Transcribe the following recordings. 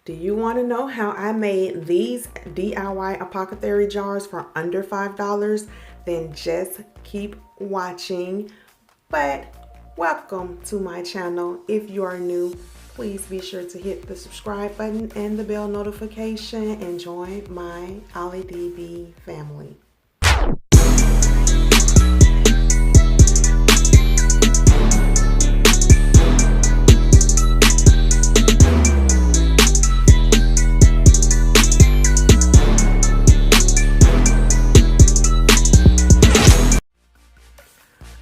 Do you want to know how I made these DIY apothecary jars for under $5? Then just keep watching. But welcome to my channel. If you are new, please be sure to hit the subscribe button and the bell notification and join my AllDayAliDiB family.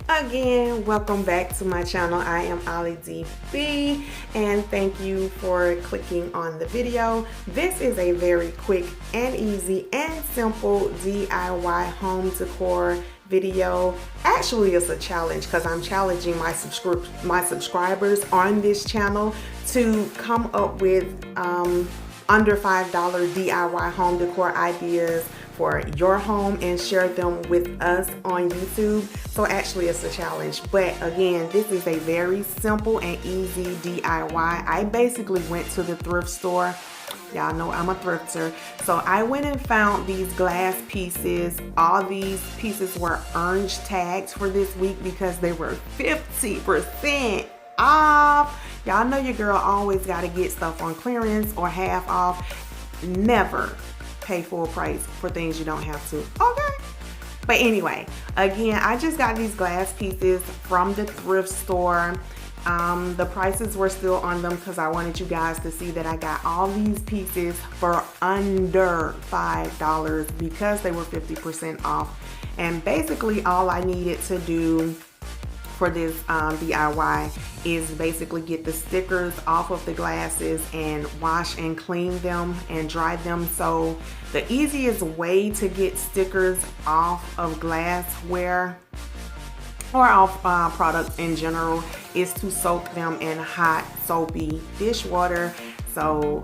Again, welcome back to my channel. I am AllDayAliDiB and thank you for clicking on the video. This is a very quick and easy and simple DIY home decor video. Actually, it's a challenge because I'm challenging my subscribers on this channel to come up with under $5 DIY home decor ideas for your home and share them with us on YouTube. So actually it's a challenge, but again, this is a very simple and easy DIY. I basically went to the thrift store. Y'all know I'm a thrifter. So I went and found these glass pieces. All these pieces were orange tagged for this week because they were 50% off. Y'all know your girl always gotta get stuff on clearance or half off. Never pay full price for things you don't have to, okay? But anyway, again, I just got these glass pieces from the thrift store. The prices were still on them because I wanted you guys to see that I got all these pieces for under $5 because they were 50% off. And basically all I needed to do for this DIY is basically get the stickers off of the glasses and wash and clean them and dry them. So the easiest way to get stickers off of glassware or off products in general is to soak them in hot soapy dishwater. So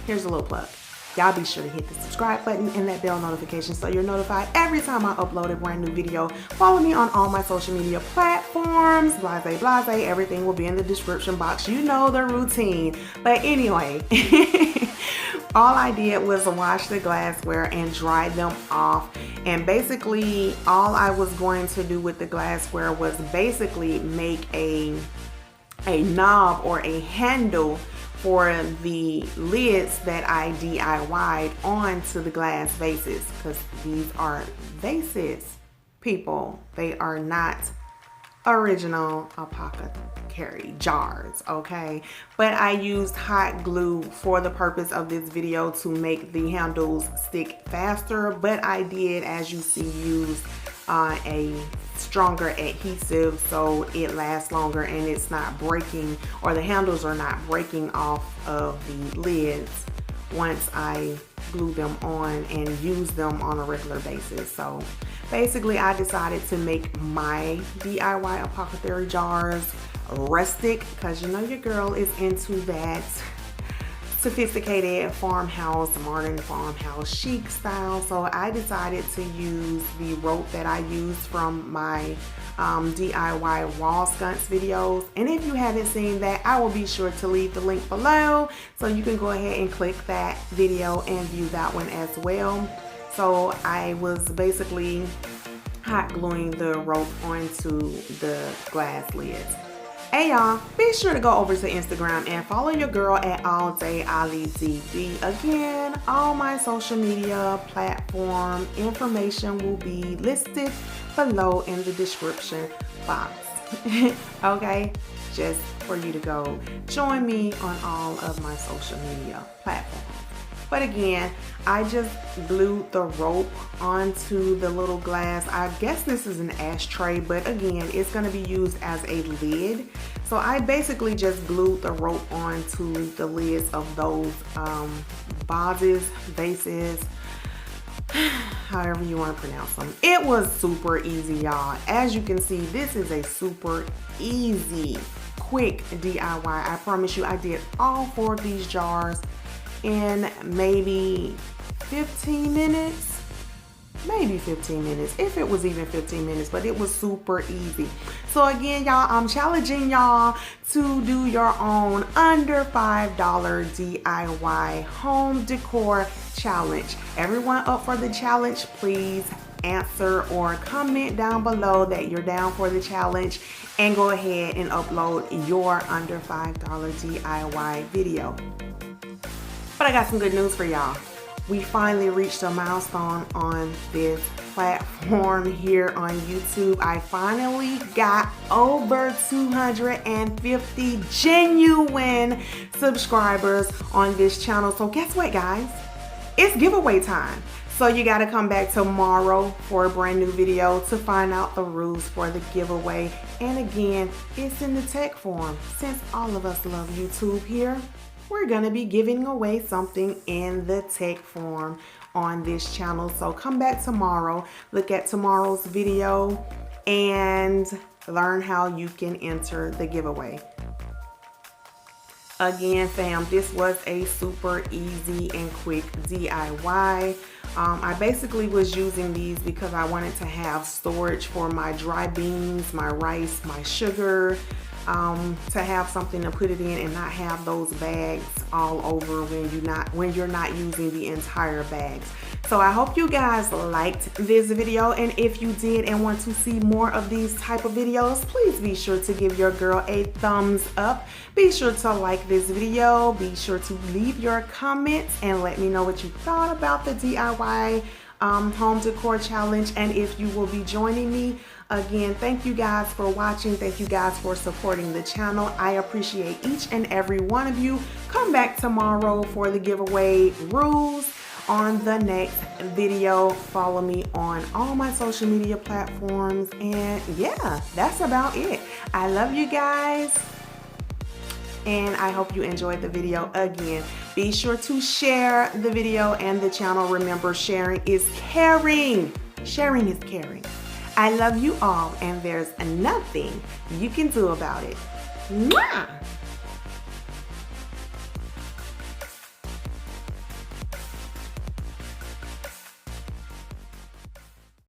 here's a little plug. Y'all be sure to hit the subscribe button and that bell notification so you're notified every time I upload a brand new video. Follow me on all my social media platforms, blase, everything will be in the description box. You know the routine. But anyway, all I did was wash the glassware and dry them off. And basically all I was going to do with the glassware was basically make a knob or a handle for the lids that I DIY'd onto the glass vases, because these are vases, people. They are not original apothecary jars, okay? But I used hot glue for the purpose of this video to make the handles stick faster, but I did, as you see, use a stronger adhesive so it lasts longer and it's not breaking, or the handles are not breaking off of the lids once I glue them on and use them on a regular basis. So basically I decided to make my DIY apothecary jars rustic because you know your girl is into that sophisticated farmhouse, modern farmhouse chic style. So I decided to use the rope that I used from my DIY wall sconce videos. And if you haven't seen that, I will be sure to leave the link below so you can go ahead and click that video and view that one as well. So I was basically hot gluing the rope onto the glass lids. Hey y'all, be sure to go over to Instagram and follow your girl at AllDayAliDiB. Again, all my social media platform information will be listed below in the description box. Okay, just for you to go join me on all of my social media platforms. But again, I just glued the rope onto the little glass. I guess this is an ashtray, but again, it's going to be used as a lid. So I basically just glued the rope onto the lids of those vases, however you want to pronounce them. It was super easy, y'all. As you can see, this is a super easy, quick DIY. I promise you, I did all 4 of these jars in maybe 15 minutes. maybe 15 minutes, if it was even 15 minutes, but it was super easy. So again, y'all, I'm challenging y'all to do your own under $5 DIY home decor challenge. Everyone up for the challenge, please answer or comment down below that you're down for the challenge, and go ahead and upload your under $5 DIY video. But I got some good news for y'all. We finally reached a milestone on this platform here on YouTube. I finally got over 250 genuine subscribers on this channel. So guess what, guys? It's giveaway time. So you got to come back tomorrow for a brand new video to find out the rules for the giveaway. And again, it's in the tech form. Since all of us love YouTube here, we're going to be giving away something in the tech form on this channel. So come back tomorrow, look at tomorrow's video, and learn how you can enter the giveaway. Again, fam, this was a super easy and quick DIY. I basically was using these because I wanted to have storage for my dry beans, my rice, my sugar, to have something to put it in and not have those bags all over when you're not using the entire bags. So I hope you guys liked this video, and if you did and want to see more of these type of videos, please be sure to give your girl a thumbs up. Be sure to like this video, be sure to leave your comments and let me know what you thought about the DIY home decor challenge, and if you will be joining me. Again, thank you guys for watching. Thank you guys for supporting the channel. I appreciate each and every one of you. Come back tomorrow for the giveaway rules on the next video. Follow me on all my social media platforms, and yeah, that's about it. I love you guys, and I hope you enjoyed the video. Again, be sure to share the video and the channel. Remember, sharing is caring. Sharing is caring. I love you all, and there's nothing you can do about it. Mwah!